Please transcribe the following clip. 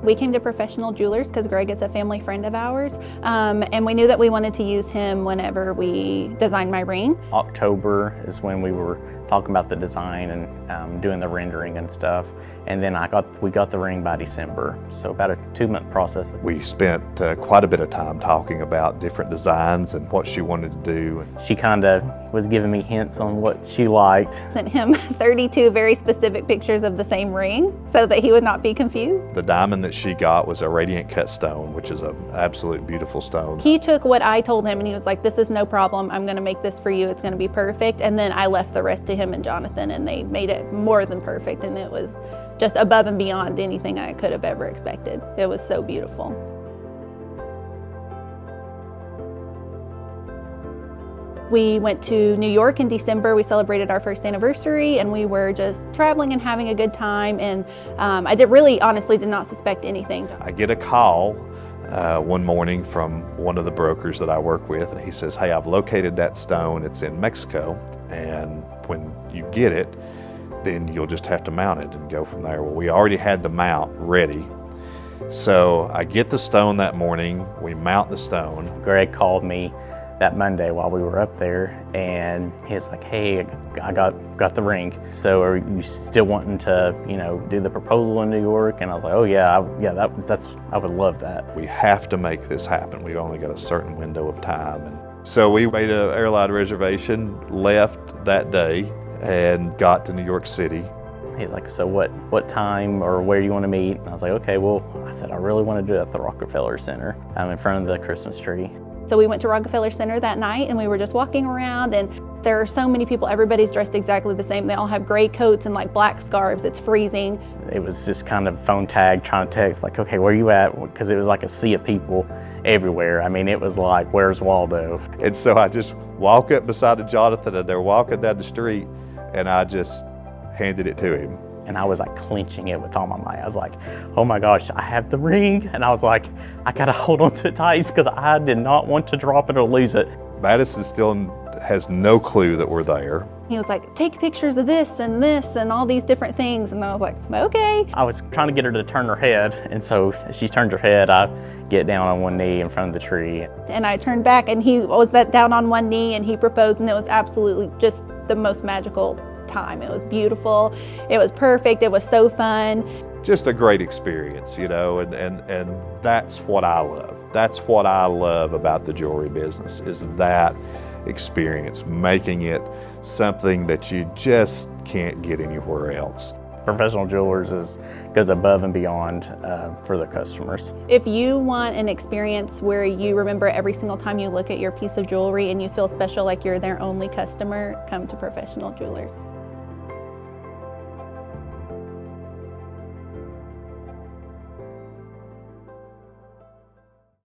We came to Professional Jewelers because Greg is a family friend of ours, and we knew that we wanted to use him whenever we designed my ring. October is when we were talking about the design and doing the rendering and stuff, and then we got the ring by December, so about a 2-month process. We spent quite a bit of time talking about different designs and what she wanted to do. She kind of was giving me hints on what she liked. Sent him 32 very specific pictures of the same ring so that he would not be confused. The diamond that she got was a radiant cut stone, which is an absolute beautiful stone. He took what I told him and he was like, this is no problem, I'm gonna make this for you, it's gonna be perfect. And then I left the rest to him and Jonathan, and they made it more than perfect, and it was just above and beyond anything I could have ever expected. It was so beautiful. We went to New York in December. We celebrated our first anniversary, and we were just traveling and having a good time. And I honestly did not suspect anything. I get a call one morning from one of the brokers that I work with, and he says, hey, I've located that stone. It's in Mexico, and when you get it, then you'll just have to mount it and go from there. Well, we already had the mount ready. So I get the stone that morning, we mount the stone. Greg called me that Monday while we were up there, and he's like, hey, I got the ring. So are you still wanting to, do the proposal in New York? And I was like, oh yeah, I would love that. We have to make this happen. We've only got a certain window of time. And so we made an airline reservation, left that day, and got to New York City. He's like, so what time or where do you want to meet? And I was like, okay, well, I said, I really want to do it at the Rockefeller Center. I'm in front of the Christmas tree. So we went to Rockefeller Center that night, and we were just walking around, and there are so many people. Everybody's dressed exactly the same. They all have gray coats and like black scarves. It's freezing. It was just kind of phone tag, trying to text, like, okay, where are you at? Because it was like a sea of people everywhere. I mean, it was like, where's Waldo? And so I just walk up beside Jonathan, and they're walking down the street, and I just handed it to him. And I was like clenching it with all my might. I was like, oh my gosh, I have the ring. And I was like, I gotta hold on to it tight because I did not want to drop it or lose it. Madison still has no clue that we're there. He was like, take pictures of this and all these different things. And I was like, okay. I was trying to get her to turn her head. And so she turned her head, I get down on one knee in front of the tree. And I turned back, and he was down on one knee, and he proposed, and it was absolutely just the most magical time. It was beautiful. It was perfect. It was so fun. Just a great experience, and that's what I love. That's what I love about the jewelry business, is that experience, making it something that you just can't get anywhere else. Professional Jewelers goes above and beyond for the customers. If you want an experience where you remember every single time you look at your piece of jewelry and you feel special, like you're their only customer, come to Professional Jewelers.